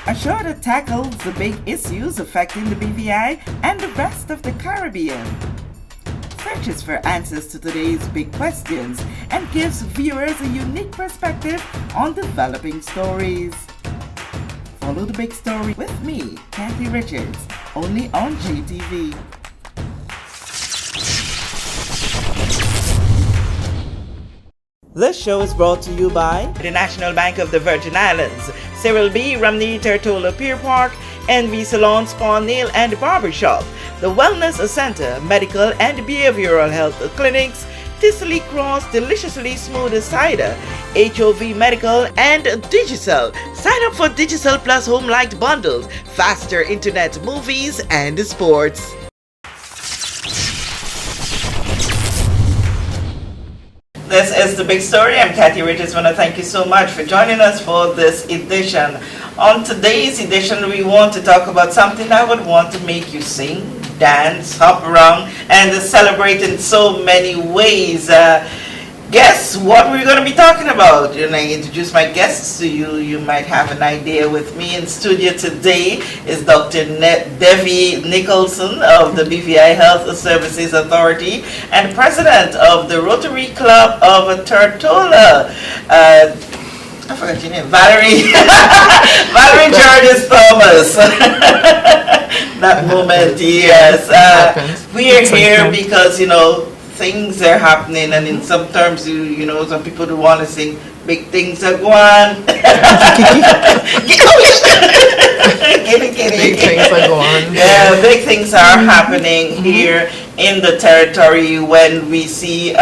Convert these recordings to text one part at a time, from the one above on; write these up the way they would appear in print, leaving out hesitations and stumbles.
a show that tackles the big issues affecting the BVI and the rest of the Caribbean. Searches for answers to today's big questions and gives viewers a unique perspective on developing stories. Follow the big story with me, Kathy Richards, only on JTV. This show is brought to you by the National Bank of the Virgin Islands, Cyril B. Ramney Tertola Pier Park, NV Salon Spa Nail and Barbershop, the Wellness Center, Medical and Behavioral Health Clinics, Ticely Cross Deliciously Smooth Cider, HOV Medical, and Digicel. Sign up for Digicel Plus Home Light Bundles, faster internet, movies, and sports. This is The Big Story. I'm Kathy Richards. I want to thank you so much for joining us for this edition. On today's edition, we want to talk about something that would want to make you sing, dance, hop around, and celebrate in so many ways. Guess what we're going to be talking about? When I introduce my guests to you, you might have an idea. With me in studio today is Dr. Devi Nicholson of the BVI Health Services Authority and President of the Rotary Club of Tortola. I forgot your name. Valerie. Valerie Georges Thomas. That moment, yes. We are here because, things are happening, and in some terms, some people do want to sing big things are going. Big things are going. Yeah, big things are happening here in the territory when we see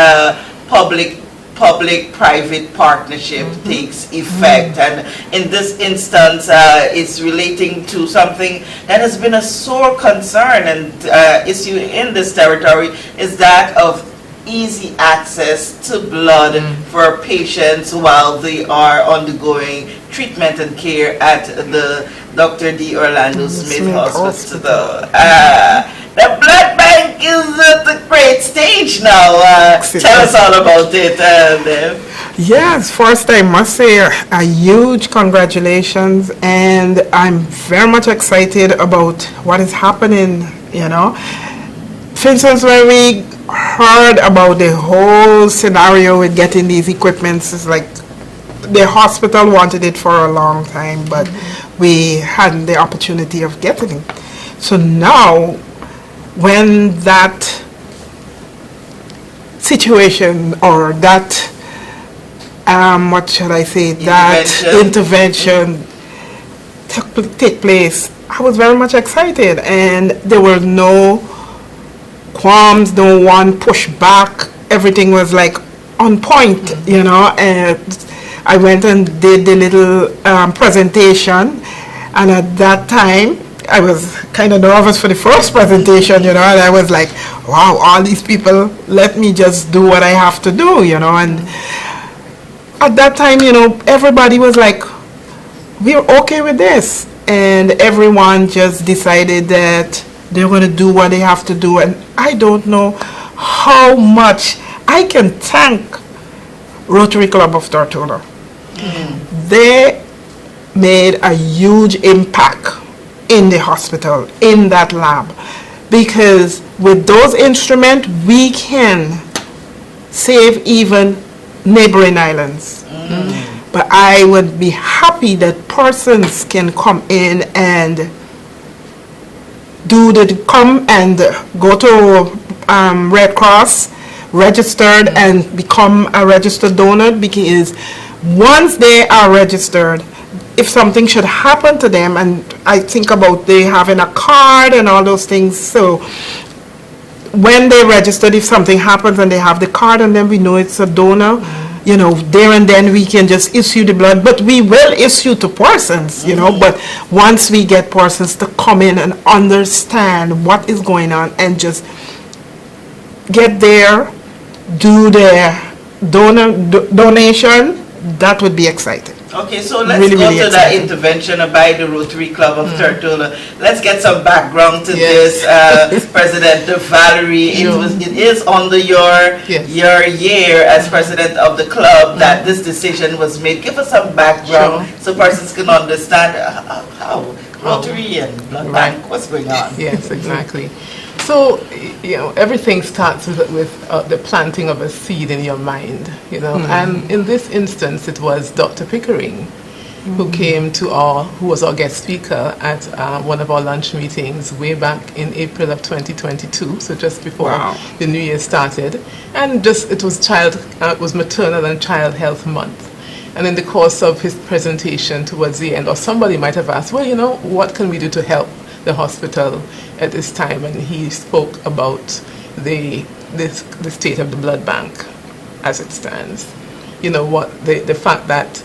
public-private partnership takes effect, and in this instance, it's relating to something that has been a sore concern and issue in this territory is that of easy access to blood for patients while they are undergoing treatment and care at the Dr. D. Orlando Smith Hospital. The blood bank is at a great stage now. Tell us all about it, Dev. Yes, first I must say a huge congratulations, and I'm very much excited about what is happening, For instance, when we heard about the whole scenario with getting these equipments, it's like the hospital wanted it for a long time, but we hadn't the opportunity of getting it. So now, when that situation or that, that intervention take place, I was very much excited, and there were no qualms, no one pushback. Everything was like on point, and I went and did the little presentation, and at that time I was kind of nervous for the first presentation, and I was like, wow, all these people, let me just do what I have to do, and at that time, everybody was like, we're okay with this, and everyone just decided that they're going to do what they have to do, and I don't know how much I can thank Rotary Club of Tortola. They made a huge impact in the hospital, in that lab, because with those instruments we can save even neighboring islands. But I would be happy that persons can come in and go to Red Cross, registered, and become a registered donor, because once they are registered, if something should happen to them, and I think about they having a card and all those things, so when they registered, if something happens and they have the card and then we know it's a donor, there and then we can just issue the blood, but we will issue to persons, but once we get persons to come in and understand what is going on and just get there, do their donation, that would be exciting. Okay, so let's Really, go really to that excited. intervention by the Rotary Club of Tortola. Let's get some background to Yes. this, President Valerie. Sure. It is under your Yes. your year as president of the club that this decision was made. Give us some background so persons can understand how Rotary and Blood Bank, what's going on. Yes, exactly. So, everything starts with the planting of a seed in your mind, And in this instance, it was Dr. Pickering who came who was our guest speaker at one of our lunch meetings way back in April of 2022, so just before the new year started. And it was Maternal and Child Health Month. And in the course of his presentation towards the end, or somebody might have asked, well, what can we do to help the hospital at this time? And he spoke about the state of the blood bank as it stands. The fact that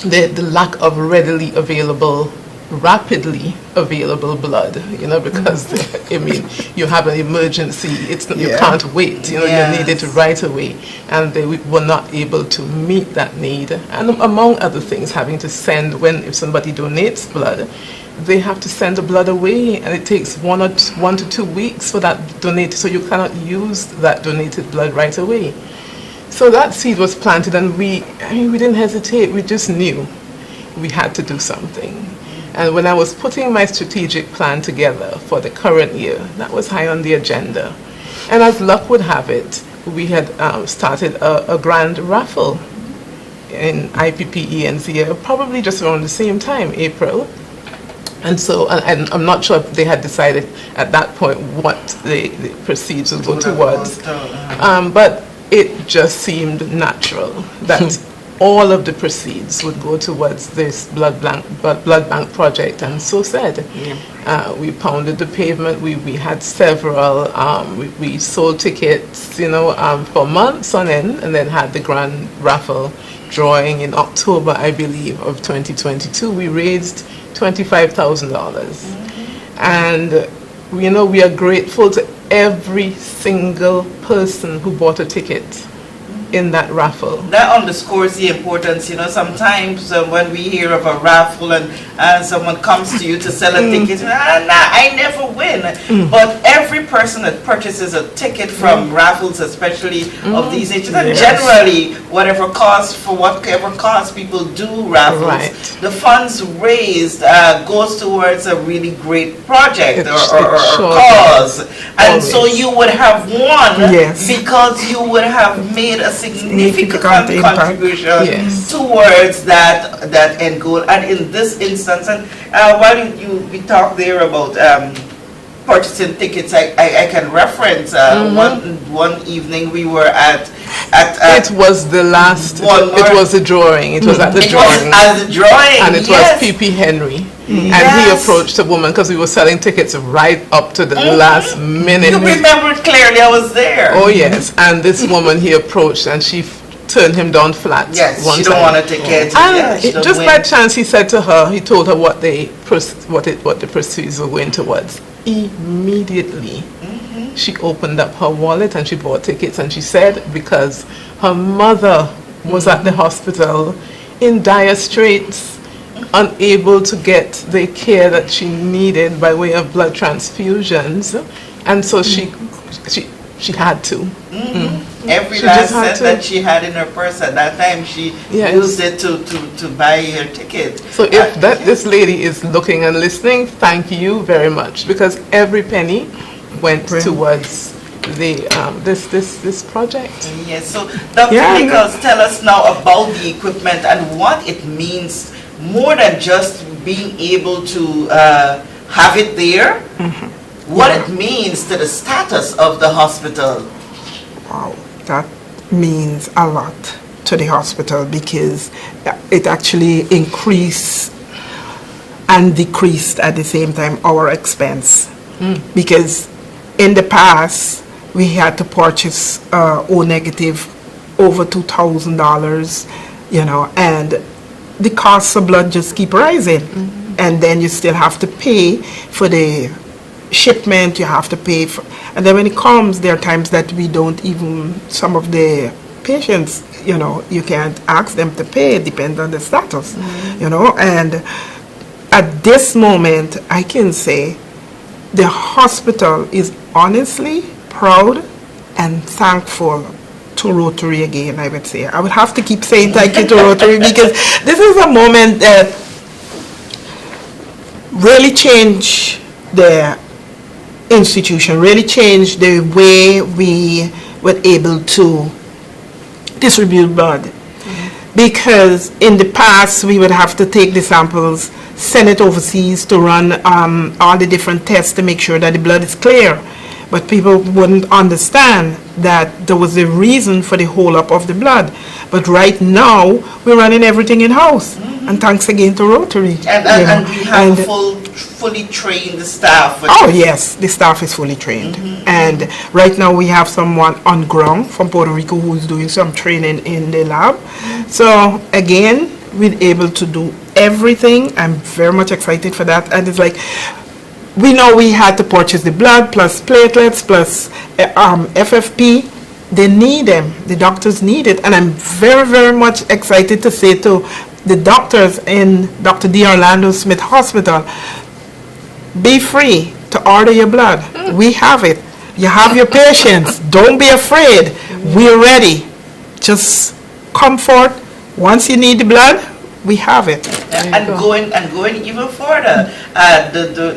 the lack of rapidly available blood, because you have an emergency, you can't wait, you need it right away, and they were not able to meet that need, and among other things, having to send, if somebody donates blood, they have to send the blood away, and it takes 1 to 2 weeks for that donated, so you cannot use that donated blood right away. So that seed was planted, and we didn't hesitate. We just knew we had to do something. And when I was putting my strategic plan together for the current year, that was high on the agenda. And as luck would have it, we had started a grand raffle in IPPENZ, probably just around the same time, April. And so, and I'm not sure if they had decided at that point what the proceeds would go towards. But it just seemed natural that all of the proceeds would go towards this blood bank project, and so said. We pounded the pavement. We had several. We sold tickets, for months on end, and then had the grand raffle drawing in October, I believe, of 2022. We raised $25,000, and we are grateful to every single person who bought a ticket in that raffle. That underscores the importance, sometimes when we hear of a raffle and someone comes to you to sell a ticket, I never win. But every person that purchases a ticket from raffles, especially of these ages, and generally whatever cost people do raffles, the funds raised goes towards a really great project or cause. And so you would have won because you would have made a significant contribution towards that end goal. And in this instance, and while we talk there about purchasing tickets, I can reference one evening we were at it was the last, it was the drawing, it was at the drawing. At the drawing, and it was P.P. Henry. And he approached a woman, because we were selling tickets right up to the last minute. You remember it clearly, I was there. Oh yes, and this woman he approached, and she turned him down flat. Yes, one she time. don't want a ticket. And just by chance, he said to her, he told her what the proceeds were going towards. Immediately, she opened up her wallet and she bought tickets, and she said because her mother was at the hospital in dire straits, unable to get the care that she needed by way of blood transfusions, and so she had to. Every last cent that she had in her purse at that time, she used it to buy her ticket. So if this lady is looking and listening, thank you very much, because every penny went towards the this project. Yes. So Dr. Nichols, tell us now about the equipment and what it means, more than just being able to have it there. What it means to the status of the hospital. Wow, that means a lot to the hospital, because it actually increased and decreased at the same time our expense. Because in the past we had to purchase O negative over $2,000, and the costs of blood just keep rising. And then you still have to pay for the shipment, you have to pay for, and then when it comes, there are times that we don't even, some of the patients, you can't ask them to pay. It depends on the status, and at this moment, I can say the hospital is honestly proud and thankful to Rotary again, I would say. I would have to keep saying thank you to Rotary because this is a moment that really changed the institution, really changed the way we were able to distribute blood. Because in the past, we would have to take the samples, send it overseas to run all the different tests to make sure that the blood is clear. But people wouldn't understand that there was a reason for the hold up of the blood. But right now, we're running everything in-house. And thanks again to Rotary. And we have a fully trained staff. Oh, yes, the staff is fully trained. And right now we have someone on ground from Puerto Rico who is doing some training in the lab. So again, we're able to do everything. I'm very much excited for that. And it's like, we know we had to purchase the blood plus platelets plus FFP. They need them. The doctors need it. And I'm very, very much excited to say to the doctors in Dr. D. Orlando Smith Hospital, be free to order your blood. We have it. You have your patients. Don't be afraid. We're ready. Just come forth. Once you need the blood, we have it. And going even further,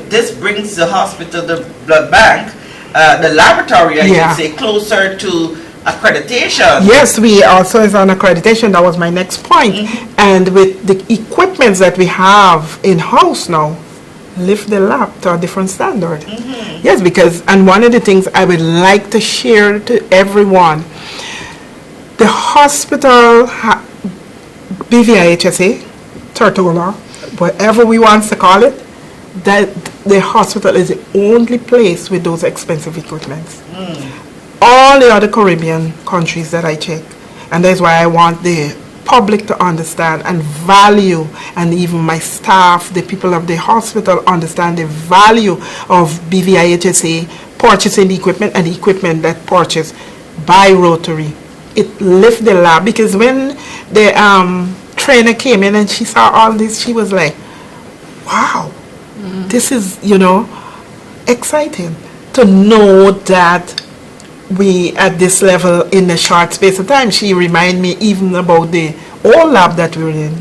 this brings the hospital, the blood bank, the laboratory, I should say, closer to accreditation. Yes, we also is on accreditation. That was my next point. And with the equipment that we have in-house now, lift the lab to a different standard. Yes, because, and one of the things I would like to share to everyone, the hospital, BVIHSA, Tortola, whatever we want to call it, that the hospital is the only place with those expensive equipments. All the other Caribbean countries that I check, and that's why I want the public to understand and value, and even my staff, the people of the hospital, understand the value of BVIHSA purchasing the equipment and the equipment that purchased by Rotary. It lifts the lab, because when the trainer came in and she saw all this, she was like, wow, this is, exciting to know that we at this level in a short space of time. She reminded me even about the old lab that we were in,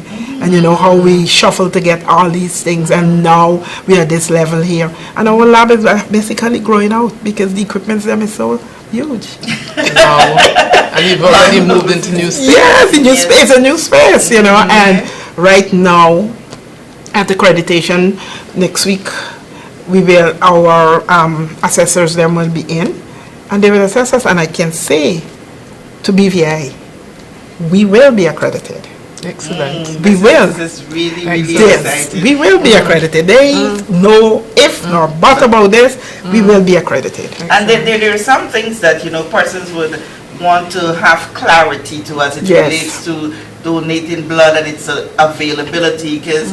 and how we shuffled to get all these things, and now we are at this level here, and our lab is basically growing out because the equipment them is so huge. Wow. And you've already moved into new space. Yes, a new space, and right now at accreditation next week, our assessors them will be in, and they will assess us, and I can say to BVI, we will be accredited. Excellent. We will. This is really, really yes, exciting. we will be accredited. They know if nor but about this, we will be accredited. And then there are some things that, persons would want to have clarity to as it relates to donating blood and its availability, because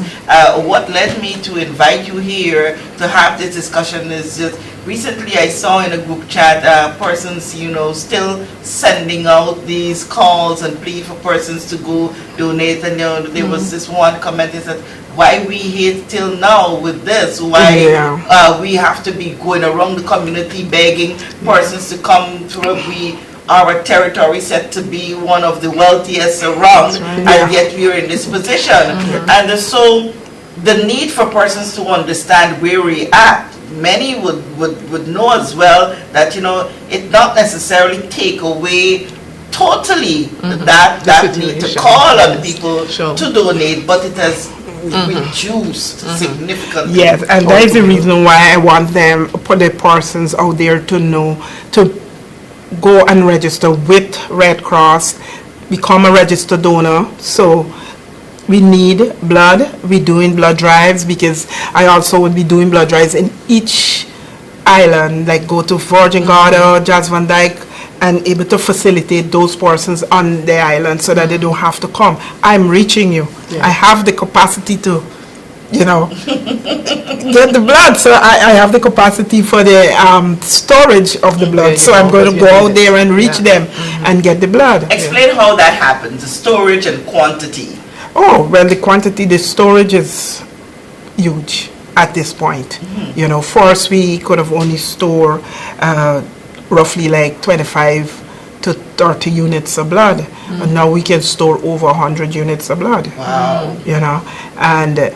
what led me to invite you here to have this discussion is just recently I saw in a group chat persons still sending out these calls and plea for persons to go donate, and there was this one comment that said, why we here till now with this, why we have to be going around the community begging persons to come through. Our territory said to be one of the wealthiest around, and yet we are in this position. And so the need for persons to understand where we at, many would know as well that it not necessarily take away totally that need to call on people to donate, but it has reduced significantly. Yes, and that is the reason why I want them, put the persons out there to know to go and register with Red Cross, become a registered donor. So we need blood. We're doing blood drives, because I also would be doing blood drives in each island, like go to Virgin Gorda, Jazz Van Dyke, and able to facilitate those persons on the island so that they don't have to come. I'm reaching you. I have the capacity to you know, get the blood. So I have the capacity for the storage of the blood. So I'm going to go out there and reach them and get the blood. Explain how that happens, the storage and quantity. Oh, well, the storage is huge at this point. You know, first we could have only store roughly like 25 to 30 units of blood. And now we can store over 100 units of blood. Wow. You know, and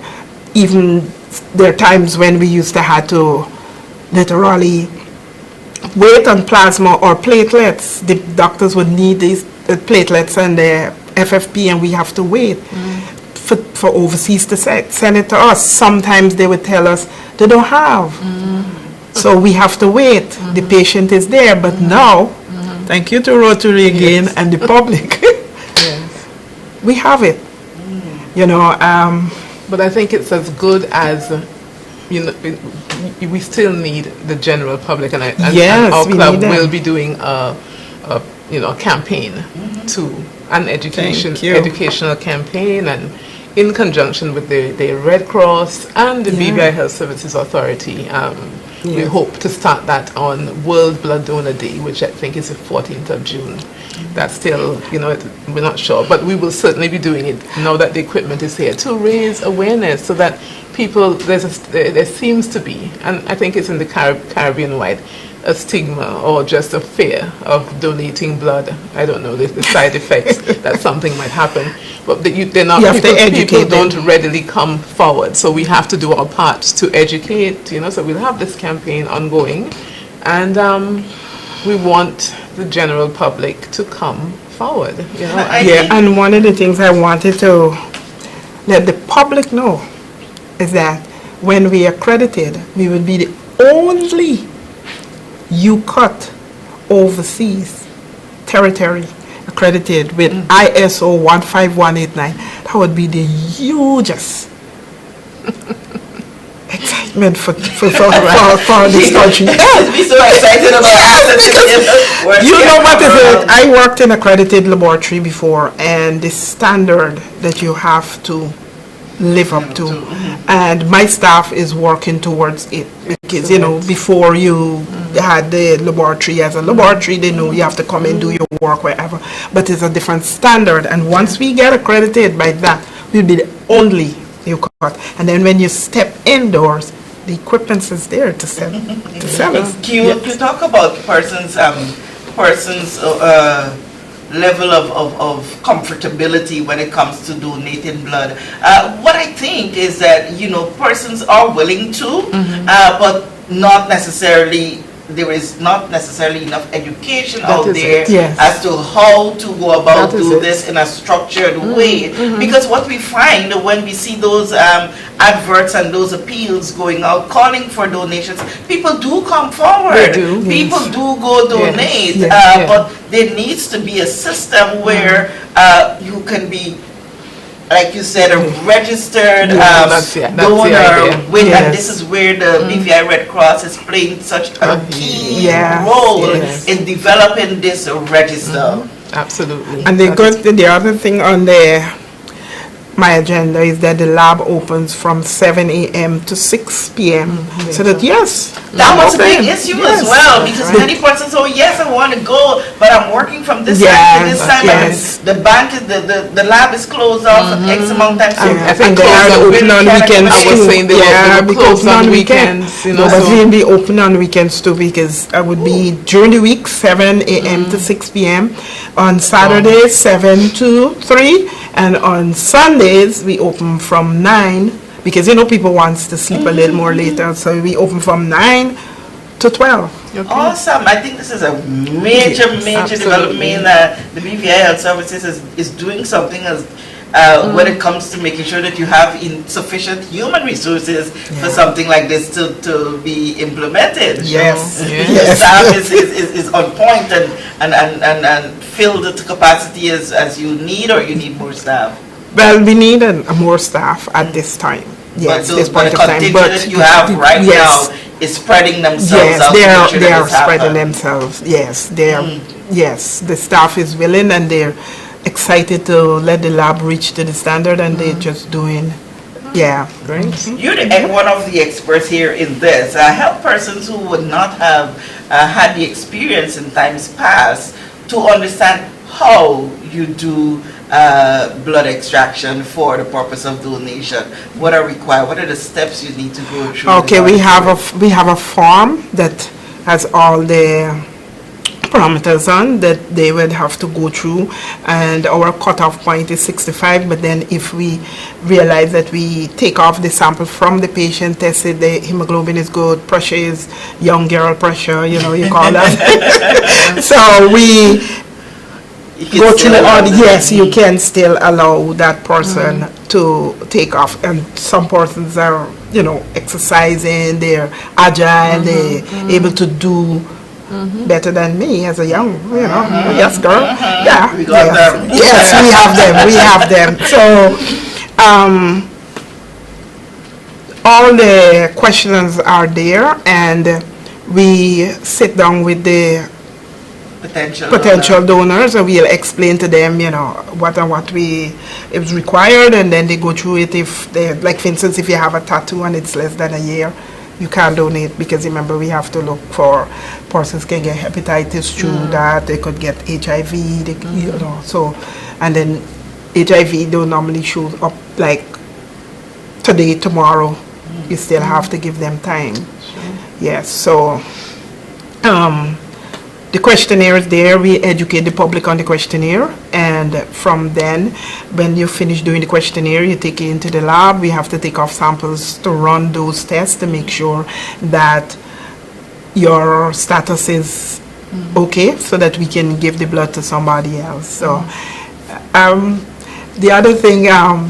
even there are times when we used to have to literally wait on plasma or platelets. The doctors would need these platelets and the FFP, and we have to wait for overseas to send it to us. Sometimes they would tell us they don't have. So we have to wait. The patient is there, but now, thank you to Rotary again and the public, we have it. You know, but I think it's as good as, you know, we still need the general public, and our club will be doing a campaign an educational campaign, and in conjunction with the Red Cross and the BVI Health Services Authority. We hope to start that on World Blood Donor Day, which I think is the 14th of June. That's still, you know, we're not sure, but we will certainly be doing it now that the equipment is here to raise awareness so that people, there seems to be, and I think it's in the Caribbean-wide, a stigma or just a fear of donating blood. I don't know the side effects that something might happen, but they're not. People don't readily come forward, so we have to do our part to educate. You know, so we'll have this campaign ongoing, and we want the general public to come forward. You know, and one of the things I wanted to let the public know is that when we are accredited, we will be the only RCOT overseas territory accredited with ISO 15189. That would be the hugest excitement for this country. Be so excited about because you know what is it? I worked in accredited laboratory before, and the standard that you have to live up to, and my staff is working towards it, because you know, before you had the laboratory as a laboratory, they know you have to come and do your work wherever, but it's a different standard, and once we get accredited by that, we'll be the only RCOT. And then when you step indoors, the equipment is there to sell it. You talk about persons level of comfortability when it comes to donating blood. What I think is that, you know, persons are willing to, but not necessarily, there is not necessarily enough education out there as to how to go about do this in a structured way. Because what we find when we see those adverts and those appeals going out calling for donations, people do come forward. People do go donate, but there needs to be a system where you can be, like you said, a registered donor with, and this is where the BVI Red Cross is playing such a key role in developing this register. Absolutely. And the other thing on my agenda is that the lab opens from 7 a.m. to 6 p.m. So that, that was a big issue as well, because many persons, yes, I want to go, but I'm working from this time to this time, and the bank, the lab is closed off at X amount of time. I think they are open on weekends too. I was saying they were closed on weekends. You know, but we'll be open on weekends too, because I would be during the week 7 a.m. to 6 p.m. On Saturdays 7 to 3, and on Sundays we open from 9, because you know people wants to sleep a little more later, so we open from 9 to 12. Awesome. I think this is a major development. The BVI Health Services is doing something as when it comes to making sure that you have insufficient human resources for something like this to be implemented. The staff is on point and filled to capacity as you need, or you need more staff? Well, we need more staff at this time. Yes, but the contingent that you have right now is spreading themselves out. They are spreading themselves. Yes, they are. Yes, the staff is willing, and they're excited to let the lab reach to the standard, and they're just doing Yeah. Great. You're one of the experts here in this. Help persons who would not have had the experience in times past to understand how you do blood extraction for the purpose of donation. What are required? What are the steps you need to go through? Okay, we have a form that has all the parameters on that they would have to go through, and our cutoff point is 65. But then if we realize that we take off the sample from the patient, test it, the hemoglobin is good, pressure is young girl pressure, you call that. So we go through all. Yes, you can still allow that person to take off, and some persons are exercising, they're agile, they're able to do better than me as a young, yes, girl. Yeah. We got them. Yes, we have them. So, all the questions are there, and we sit down with the potential donors, and we'll explain to them, what is required, and then they go through it. If they, like for instance, if you have a tattoo and it's less than a year, you can't donate, because remember, we have to look for persons can get hepatitis through that, they could get HIV, so, and then HIV don't normally show up like today, tomorrow. You still have to give them time. Yes, so the questionnaire is there. We educate the public on the questionnaire, and from then, when you finish doing the questionnaire, you take it into the lab. We have to take off samples to run those tests to make sure that your status is okay, so that we can give the blood to somebody else. So the other thing, and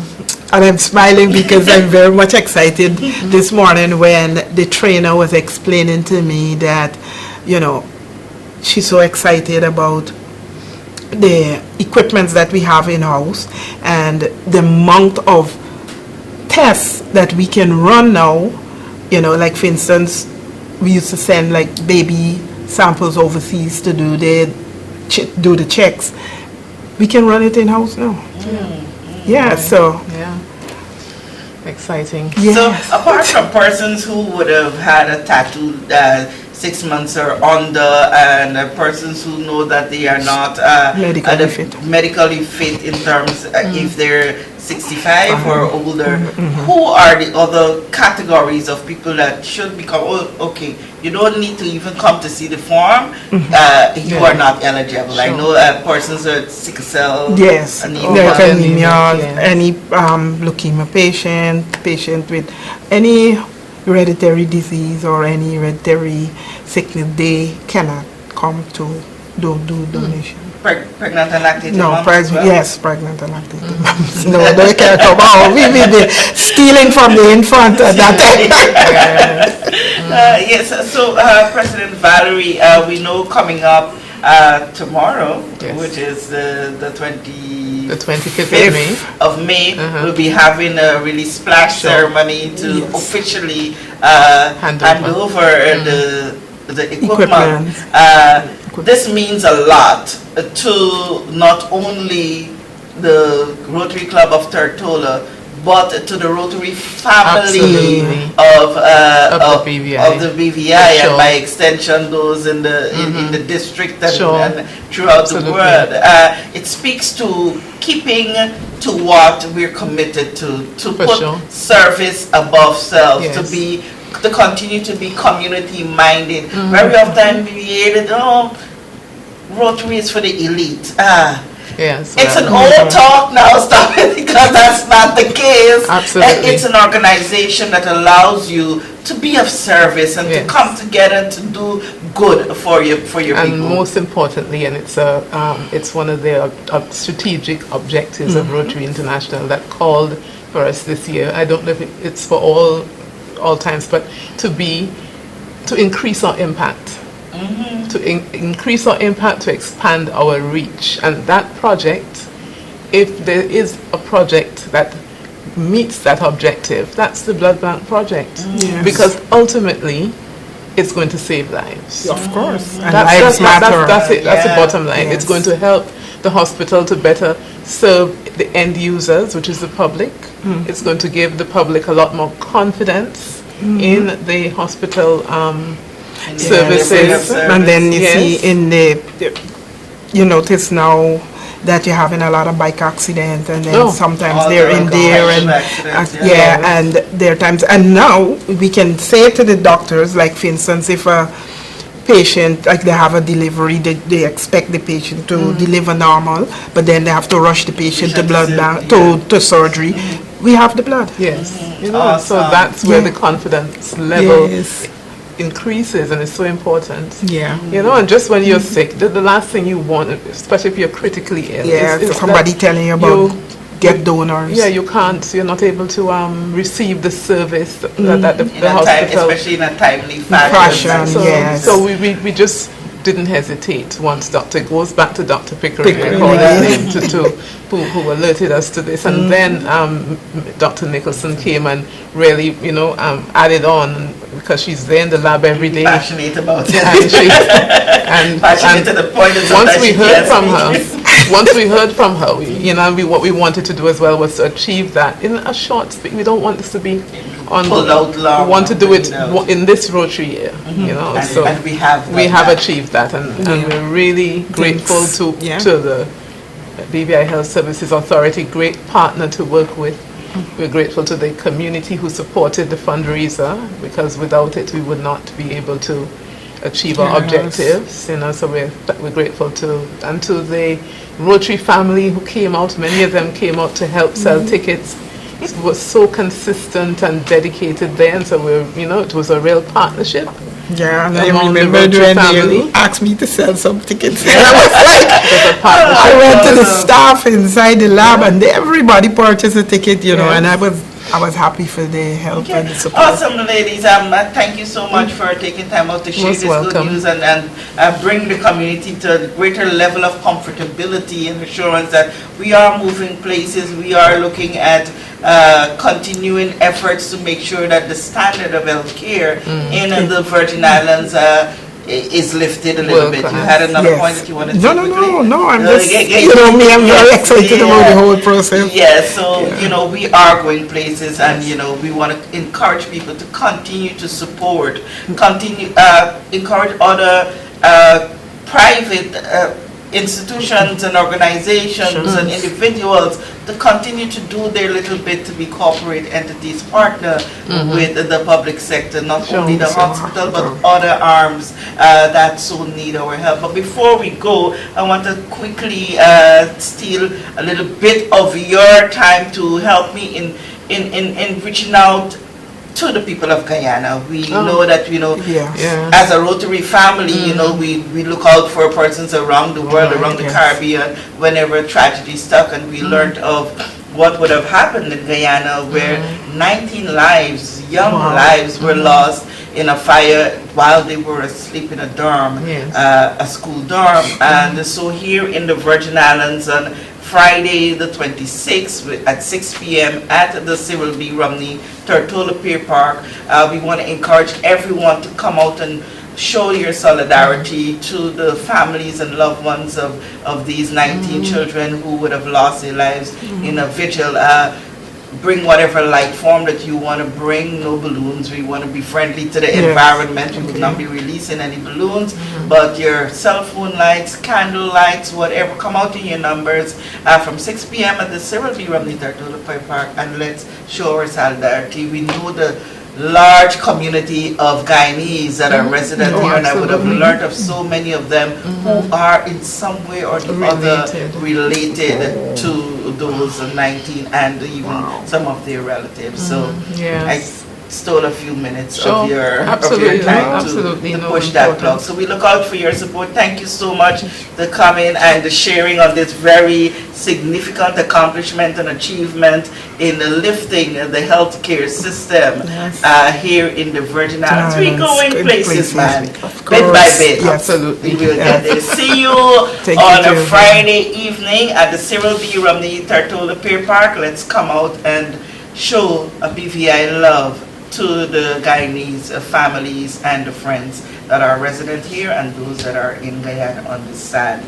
I'm smiling because I'm very much excited this morning when the trainer was explaining to me that, she's so excited about the equipment that we have in-house and the amount of tests that we can run now. Like for instance, we used to send like baby samples overseas to do the checks. We can run it in-house now. So exciting. So apart from persons who would have had a tattoo 6 months or under, and persons who know that they are not medically fit in terms if they're 65 or older, who are the other categories of people that should become, okay, you don't need to even come to see the form, you are not eligible. Sure. I know persons with sickle cell, anemia, any leukemia patient with any hereditary disease or any hereditary sickness, they cannot come to do donation. Pregnant and lactating moms as well? Yes, pregnant and lactating moms. No, they can't come out. We will be stealing from the infant at that time. Yes, so President Valerie, we know coming up tomorrow, which is the 25th of May, we'll be having a really splash ceremony to officially hand over the equipment. This means a lot to not only the Rotary Club of Tortola, but to the Rotary family of the BVI, and by extension those in the district and throughout the world. It speaks to keeping to what we're committed to put service above self, to continue to be community minded. Very often we hear that Rotary is for the elite. It's an old talk now, stop it, because that's not the case. Absolutely. It's an organization that allows you to be of service and to come together to do good for your people. And most importantly, and it's one of the strategic objectives of Rotary International that called for us this year. I don't know if it's for all times, but to increase our impact. To increase our impact, to expand our reach. And that project, if there is a project that meets that objective, that's the blood bank project. Because ultimately, it's going to save lives. Of course. And that's it. That's the bottom line. It's going to help the hospital to better serve the end users, which is the public. It's going to give the public a lot more confidence in the hospital services. And then you see in you notice now that you're having a lot of bike accidents, and then sometimes they're in there, and and there are times, and now we can say to the doctors, like for instance, if a patient, like they have a delivery, they expect the patient to deliver normal, but then they have to rush the patient to blood bank, to surgery. We have the blood. Yes, you know, so that's where the confidence level increases, and it's so important. Yeah. You know, and just when you're sick, the last thing you want, especially if you're critically ill, is somebody telling you about get donors. Yeah, you're not able to receive the service that the hospital, especially in a timely fashion. So we just didn't hesitate once Dr. goes back to Dr. Pickering, who alerted us to this, and then Dr. Nicholson came and really, you know, added on, because she's there in the lab every day. Passionate about it. And passionate to the point that once we heard from her, you know, what we wanted to do as well was to achieve that in a short speed. We don't want this to be on. Pulled out long. We want to do it in this Rotary year, you know. And we have achieved that, and we're really grateful to the BVI Health Services Authority, great partner to work with. We're grateful to the community who supported the fundraiser, because without it we would not be able to achieve our objectives, you know. So we're grateful to the Rotary family who came out. Many of them came out to help sell tickets. It was so consistent and dedicated then, so it was a real partnership. Yeah, and I remember when they asked me to sell some tickets. And I was like, I went to the staff inside the lab, and everybody purchased a ticket, you know, and I was happy for the help and the support. Awesome, ladies. Thank you so much for taking time out to share this good news and bring the community to a greater level of comfortability and assurance that we are moving places. We are looking at continuing efforts to make sure that the standard of health care in the Virgin Islands is lifted a little bit. You had another point that you wanted to No, I'm just, I'm very excited about the whole process. Yes, so, we are going places, and, we want to encourage people to continue to support, encourage other private institutions and organizations and individuals to continue to do their little bit to be corporate entities, partner with the public sector, not only the hospital but other arms that so need our help. But before we go, I want to quickly steal a little bit of your time to help me in reaching out to the people of Guyana. We know that, as a Rotary family, we look out for persons around the world, around the Caribbean, whenever tragedy struck, and we learned of what would have happened in Guyana, where 19 lives, young lives, were lost in a fire while they were asleep in a dorm, a school dorm. And so here in the Virgin Islands, on Friday the 26th at 6 p.m. at the Cyril B. Romney Tortola Pier Park, we want to encourage everyone to come out and show your solidarity to the families and loved ones of these 19 children who would have lost their lives in a vigil. Bring whatever light form that you want to bring. No balloons. We want to be friendly to the environment. We will not be releasing any balloons, but your cell phone lights, candle lights, whatever, come out in your numbers from 6 p.m. at the Cyril B. Romney Tortola Pier Park, and let's show our solidarity. We know the large community of Guyanese that are resident here, and I would have learned of so many of them who are in some way or the other related to those 19 and even some of their relatives. So I stole a few minutes of your time to push that plug. So we look out for your support. Thank you so much for coming and the sharing of this very significant accomplishment and achievement in lifting the healthcare system here in the Virgin Islands. We're going places, man. Bit by bit. Absolutely. We will get there. See you on a Friday evening at the Cyril B. Romney Tortola Pier Park. Let's come out and show a BVI love to the Guyanese families and the friends that are resident here and those that are in Guyana on this sad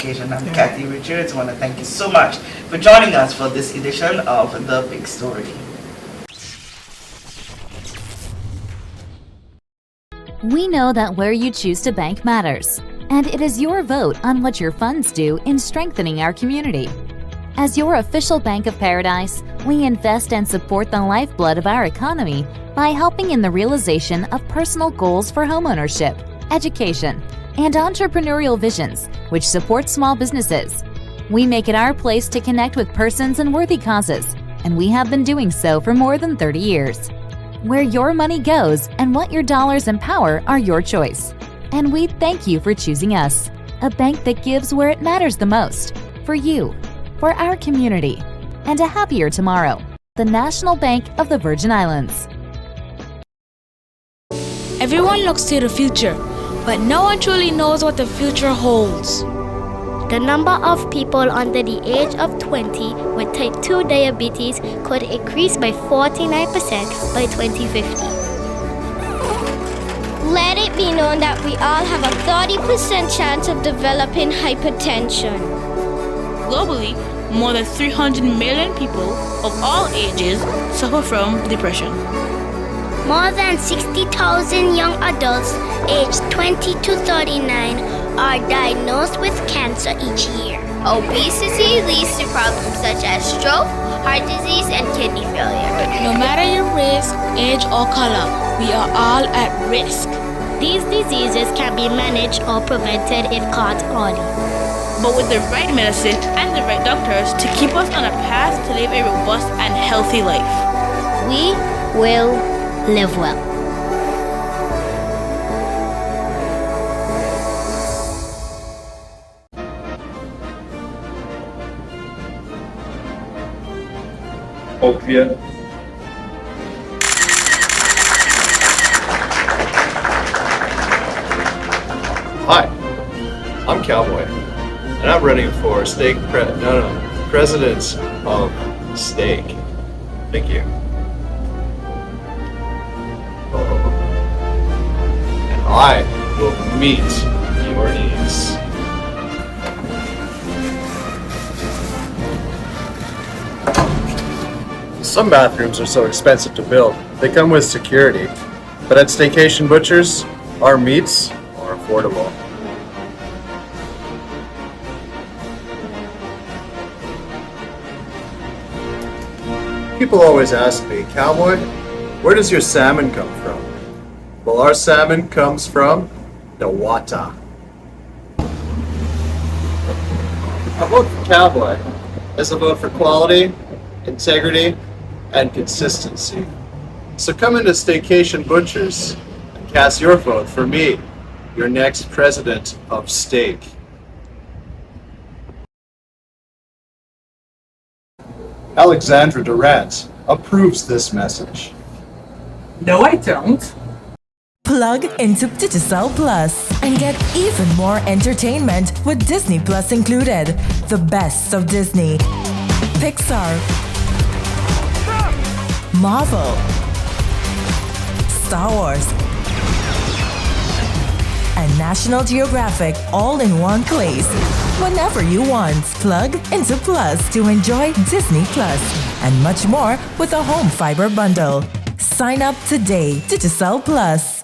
occasion. I'm Kathy Richards. I want to thank you so much for joining us for this edition of The Big Story. We know that where you choose to bank matters, and it is your vote on what your funds do in strengthening our community. As your official Bank of Paradise, we invest and support the lifeblood of our economy by helping in the realization of personal goals for homeownership, education, and entrepreneurial visions, which support small businesses. We make it our place to connect with persons and worthy causes, and we have been doing so for more than 30 years. Where your money goes and what your dollars empower are your choice. And we thank you for choosing us, a bank that gives where it matters the most, for you, for our community, and a happier tomorrow. The National Bank of the Virgin Islands. Everyone looks to the future, but no one truly knows what the future holds. The number of people under the age of 20 with type 2 diabetes could increase by 49% by 2050. Let it be known that we all have a 30% chance of developing hypertension. Globally, more than 300 million people of all ages suffer from depression. More than 60,000 young adults aged 20 to 39 are diagnosed with cancer each year. Obesity leads to problems such as stroke, heart disease, and kidney failure. No matter your race, age, or color, we are all at risk. These diseases can be managed or prevented if caught early. But with the right medicine and the right doctors to keep us on a path to live a robust and healthy life, we will live well. Opiate. Hi, I'm Cowboy, and I'm running for president of Stake. Thank you. And I will meet your needs. Some bathrooms are so expensive to build, they come with security. But at Staycation Butchers, our meats are affordable. People always ask me, Cowboy, where does your salmon come from? Well, our salmon comes from the water. I vote for Cowboy as a vote for quality, integrity, and consistency. So come into Staycation Butchers and cast your vote for me, your next president of Steak. Alexandra Durant approves this message. No, I don't. Plug into Digicel Plus and get even more entertainment with Disney Plus included. The best of Disney, Pixar, Marvel, Star Wars, and National Geographic all in one place. Whenever you want, plug into Plus to enjoy Disney Plus and much more with a home fiber bundle. Sign up today. Digicel Plus.